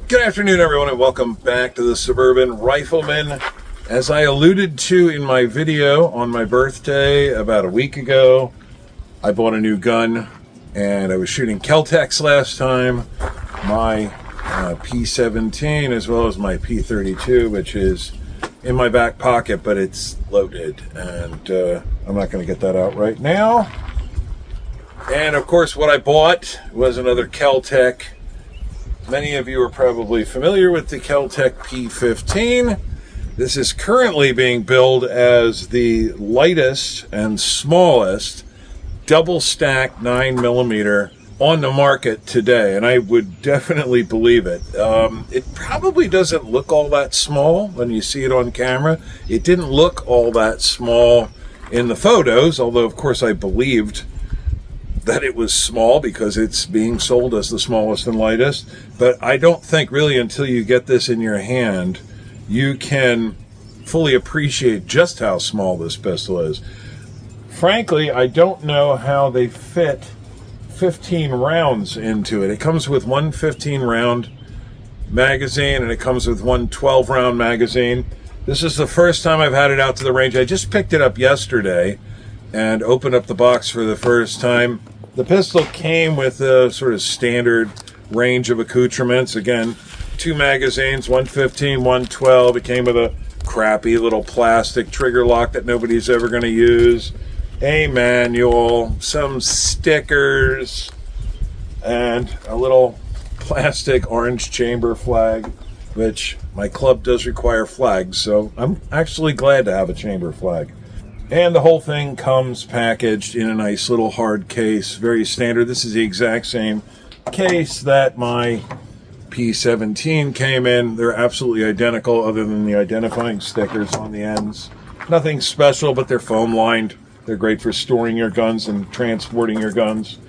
Good afternoon, everyone, and welcome back to the Suburban Rifleman. As I alluded to in my video on my birthday about a week ago, I bought a new gun, and I was shooting Kel-Tecs last time, my P15 as well as my P32, which is in my back pocket, but it's loaded, and I'm not going to get that out right now. And of course, what I bought was another Keltec. Many of you are probably familiar with the Keltec P-15. This is currently being billed as the lightest and smallest double-stack 9mm on the market today, and I would definitely believe it. It probably doesn't look all that small when you see it on camera. It didn't look all that small in the photos, although of course I believed that it was small because it's being sold as the smallest and lightest. But I don't think really until you get this in your hand, you can fully appreciate just how small this pistol is. Frankly, I don't know how they fit 15 rounds into it. It comes with one 15-round magazine and it comes with one 12-round magazine. This is the first time I've had it out to the range. I just picked it up yesterday and opened up the box for the first time. The pistol came with a sort of standard range of accoutrements. Again, two magazines, one 15, one 12. It came with a crappy little plastic trigger lock that nobody's ever going to use, a manual, some stickers, and a little plastic orange chamber flag, which my club does require flags, so I'm actually glad to have a chamber flag. And the whole thing comes packaged in a nice little hard case, very standard. This is the exact same case that my P17 came in. They're absolutely identical other than the identifying stickers on the ends. Nothing special, but they're foam lined. They're great for storing your guns and transporting your guns.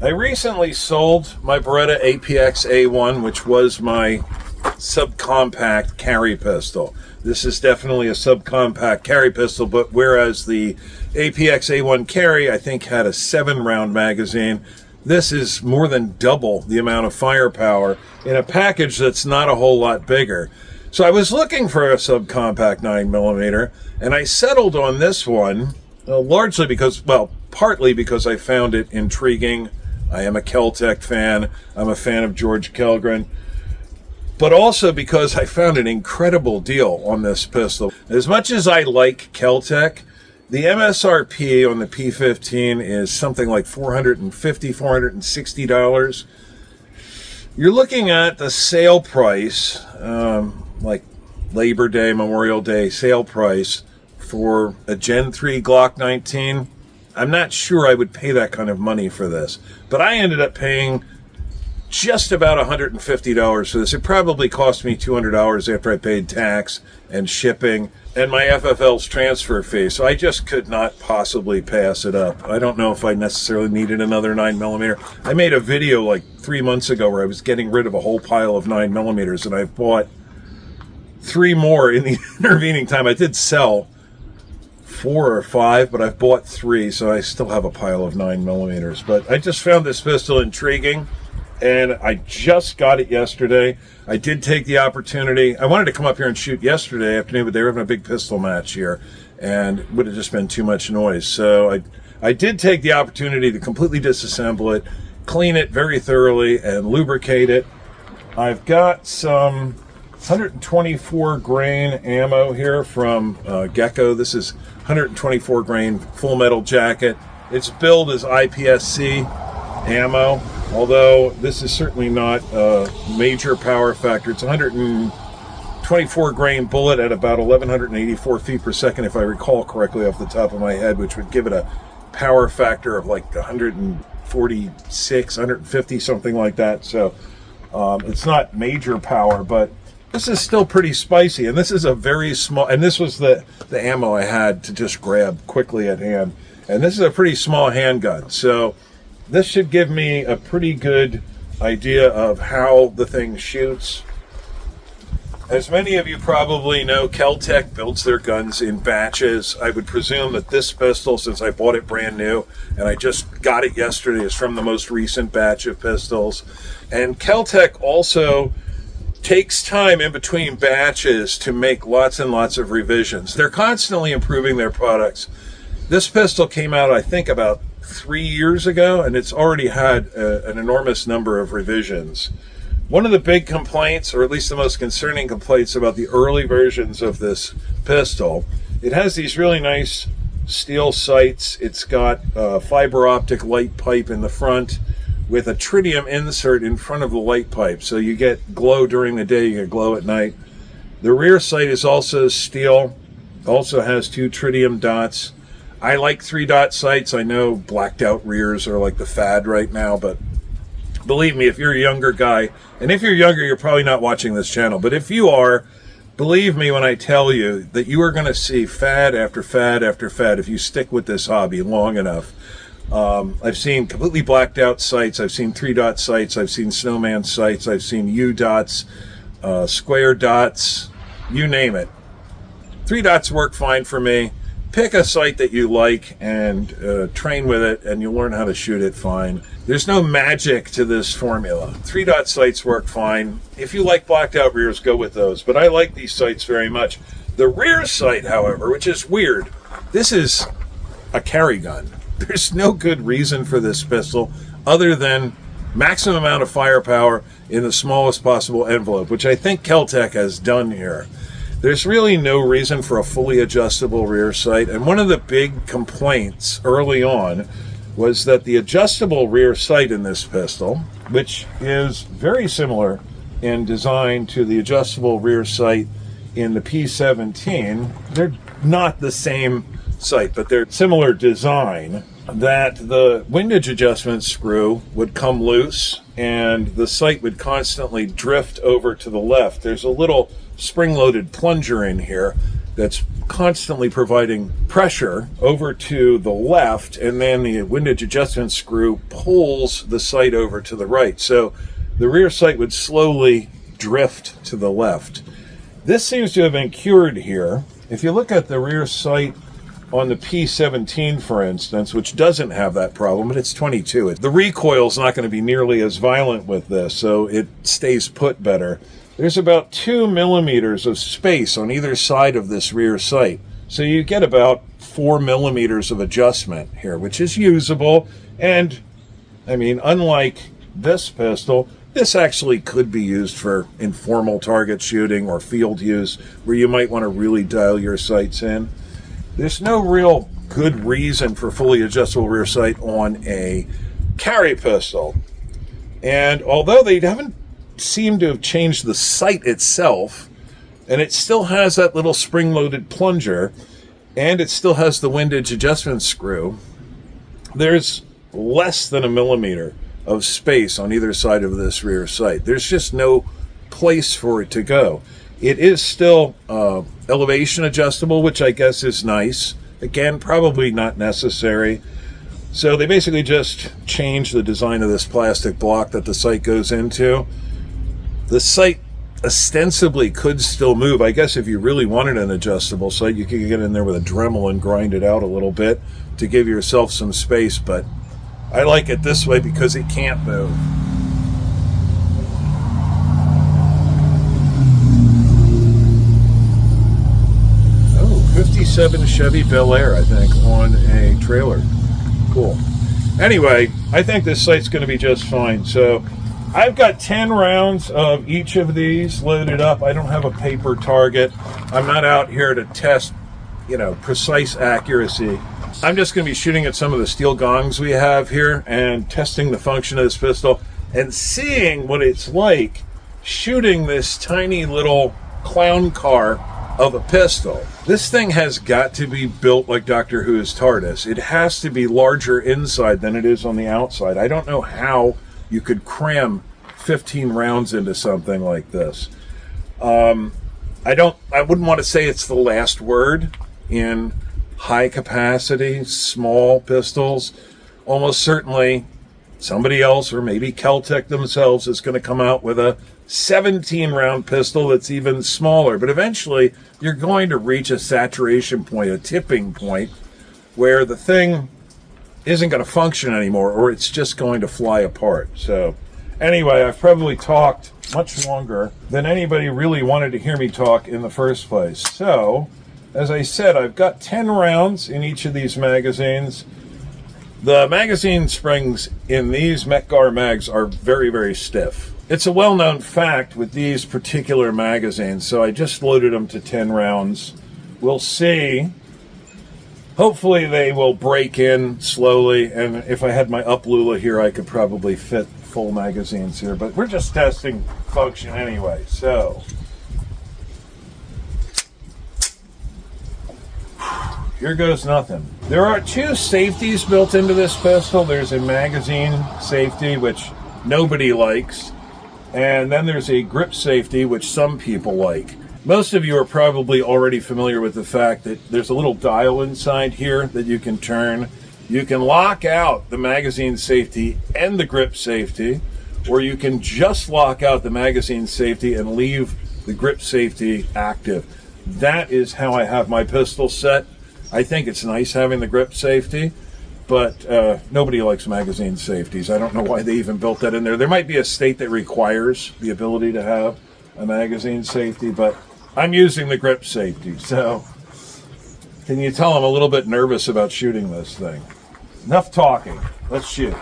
I recently sold my Beretta APX A1, which was my subcompact carry pistol. This is definitely a subcompact carry pistol, but whereas the APX A1 carry, I think, had a 7-round magazine, this is more than double the amount of firepower in a package that's not a whole lot bigger. So I was looking for a subcompact 9mm, and I settled on this one, largely because, well, partly because I found it intriguing. I am a Keltec fan. I'm a fan of George Kelgren. But also because I found an incredible deal on this pistol. As much as I like Keltec, the MSRP on the P15 is something like $450, $460. You're looking at the sale price, like Labor Day, Memorial Day sale price for a Gen 3 Glock 19. I'm not sure I would pay that kind of money for this, but I ended up paying just about $150 for this. It probably cost me $200 after I paid tax and shipping and my FFL's transfer fee, so I just could not possibly pass it up. I don't know if I necessarily needed another 9mm. I made a video like 3 months ago where I was getting rid of a whole pile of 9mm, and I've bought 3 more in the intervening time. I did sell 4 or 5, but I've bought 3, so I still have a pile of 9mm. But I just found this pistol intriguing, and I just got it yesterday. I did take the opportunity. I wanted to come up here and shoot yesterday afternoon, but they were having a big pistol match here, and it would have just been too much noise. So I did take the opportunity to completely disassemble it, clean it very thoroughly, and lubricate it. I've got some 124 grain ammo here from Gecko. This is 124 grain full metal jacket. It's billed as IPSC ammo, although this is certainly not a major power factor. It's 124 grain bullet at about 1184 feet per second, if I recall correctly off the top of my head, which would give it a power factor of like 146, 150, something like that. So it's not major power, but this is still pretty spicy, and this is a very small, and this was the ammo I had to just grab quickly at hand, and this is a pretty small handgun, so this should give me a pretty good idea of how the thing shoots. As many of you probably know, Keltec builds their guns in batches. I would presume that this pistol, since I bought it brand new, and I just got it yesterday, is from the most recent batch of pistols. And Keltec also takes time in between batches to make lots and lots of revisions. They're constantly improving their products. This pistol came out, I think, about 3 years ago, and it's already had an enormous number of revisions. One of the big complaints, or at least the most concerning complaints about the early versions of this pistol, it has these really nice steel sights. It's got a fiber optic light pipe in the front with a tritium insert in front of the light pipe. So you get glow during the day, you get glow at night. The rear sight is also steel, also has 2 tritium dots. I like 3-dot sights. I know blacked out rears are like the fad right now, but believe me, if you're a younger guy, and if you're younger, you're probably not watching this channel, but if you are, believe me when I tell you that you are going to see fad after fad after fad if you stick with this hobby long enough. I've seen completely blacked out sights. I've seen 3-dot sights. I've seen snowman sights. I've seen U dots, square dots, you name it. 3 dots work fine for me. Pick a sight that you like and train with it, and you'll learn how to shoot it fine. There's no magic to this formula. 3-dot sights work fine. If you like blacked out rears, go with those. But I like these sights very much. The rear sight, however, which is weird, this is a carry gun. There's no good reason for this pistol other than maximum amount of firepower in the smallest possible envelope, which I think Keltec has done here. There's really no reason for a fully adjustable rear sight, and one of the big complaints early on was that the adjustable rear sight in this pistol, which is very similar in design to the adjustable rear sight in the P15, they're not the same sight, but they're similar design, that the windage adjustment screw would come loose and the sight would constantly drift over to the left. There's a little spring-loaded plunger in here that's constantly providing pressure over to the left, and then the windage adjustment screw pulls the sight over to the right. So the rear sight would slowly drift to the left. This seems to have been cured here. If you look at the rear sight on the P15, for instance, which doesn't have that problem, but it's 22. The recoil's not going to be nearly as violent with this, so it stays put better. There's about 2 millimeters of space on either side of this rear sight. So you get about 4 millimeters of adjustment here, which is usable. And, I mean, unlike this pistol, this actually could be used for informal target shooting or field use, where you might want to really dial your sights in. There's no real good reason for fully adjustable rear sight on a carry pistol. And although they haven't seemed to have changed the sight itself, and it still has that little spring-loaded plunger, and it still has the windage adjustment screw, there's less than 1 millimeter of space on either side of this rear sight. There's just no place for it to go. It is still elevation adjustable, which I guess is nice. Again, probably not necessary. So they basically just changed the design of this plastic block that the sight goes into. The sight ostensibly could still move. I guess if you really wanted an adjustable sight, you could get in there with a Dremel and grind it out a little bit to give yourself some space, but I like it this way because it can't move. 57 Chevy Bel Air, I think, on a trailer. Cool. Anyway, I think this sight's going to be just fine. So I've got 10 rounds of each of these loaded up. I don't have a paper target. I'm not out here to test, precise accuracy. I'm just going to be shooting at some of the steel gongs we have here and testing the function of this pistol and seeing what it's like shooting this tiny little clown car of a pistol. This thing has got to be built like Doctor Who's TARDIS. It has to be larger inside than it is on the outside. I don't know how you could cram 15 rounds into something like this. I wouldn't want to say it's the last word in high capacity, small pistols. Almost certainly somebody else, or maybe Keltec themselves, is going to come out with a 17-round pistol that's even smaller. But eventually, you're going to reach a saturation point, a tipping point, where the thing isn't going to function anymore, or it's just going to fly apart. So, Anyway, I've probably talked much longer than anybody really wanted to hear me talk in the first place. So, as I said, I've got 10 rounds in each of these magazines. The magazine springs in these Metgar mags are very, very stiff. It's a well-known fact with these particular magazines, so I just loaded them to 10 rounds. We'll see. Hopefully they will break in slowly, and if I had my up Lula here, I could probably fit full magazines here, but we're just testing function anyway, so here goes nothing. There are two safeties built into this pistol. There's a magazine safety, which nobody likes, and then there's a grip safety, which some people like. Most of you are probably already familiar with the fact that there's a little dial inside here that you can turn. You can lock out the magazine safety and the grip safety, or you can just lock out the magazine safety and leave the grip safety active. That is how I have my pistol set. I think it's nice having the grip safety, but nobody likes magazine safeties. I don't know why they even built that in there. There might be a state that requires the ability to have a magazine safety, but I'm using the grip safety. So can you tell I'm a little bit nervous about shooting this thing? Enough talking. Let's shoot.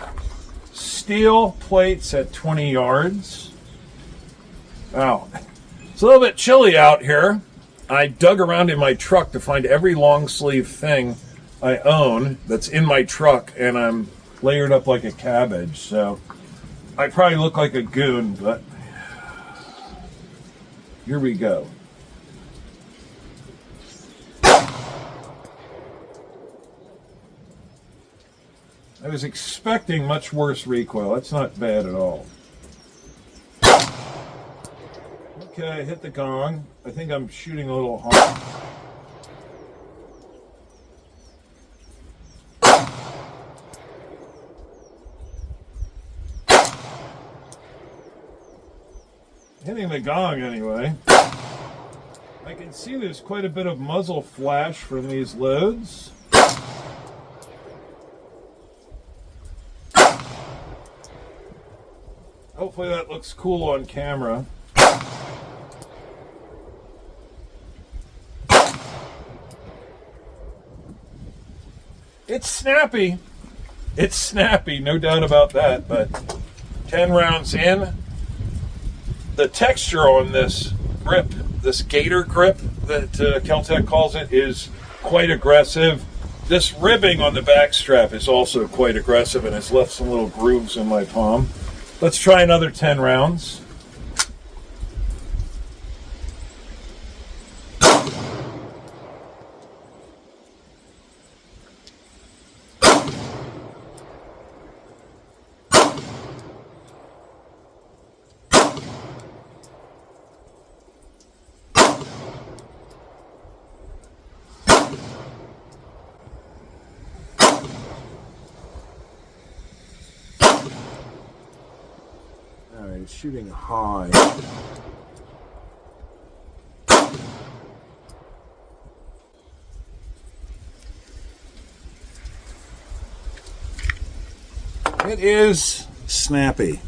Steel plates at 20 yards. Wow. It's a little bit chilly out here. I dug around in my truck to find every long sleeve thing I own that's in my truck, and I'm layered up like a cabbage. So I probably look like a goon, but here we go. I was expecting much worse recoil. That's not bad at all. Okay, I hit the gong. I think I'm shooting a little hard. Hitting the gong anyway. I can see there's quite a bit of muzzle flash from these loads. Hopefully that looks cool on camera. It's snappy. It's snappy, no doubt about that, but 10 rounds in, the texture on this grip, this gator grip that Keltec calls it, is quite aggressive. This ribbing on the back strap is also quite aggressive and has left some little grooves in my palm. Let's try another 10 rounds. It's shooting high. It is snappy.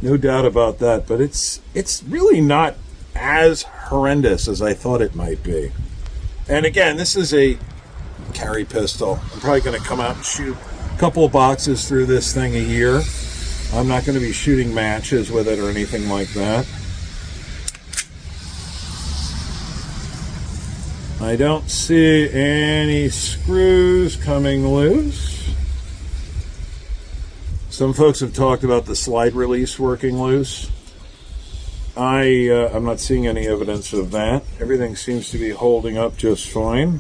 No doubt about that, but it's really not as horrendous as I thought it might be. And again, this is a carry pistol. I'm probably going to come out and shoot a couple of boxes through this thing a year. I'm not going to be shooting matches with it or anything like that. I don't see any screws coming loose. Some folks have talked about the slide release working loose. I'm not seeing any evidence of that. Everything seems to be holding up just fine.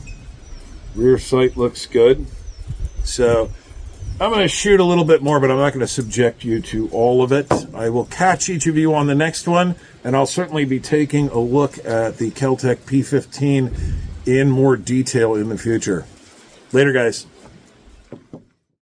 Rear sight looks good. So I'm going to shoot a little bit more, but I'm not going to subject you to all of it. I will catch each of you on the next one, and I'll certainly be taking a look at the Keltec P-15 in more detail in the future. Later, guys.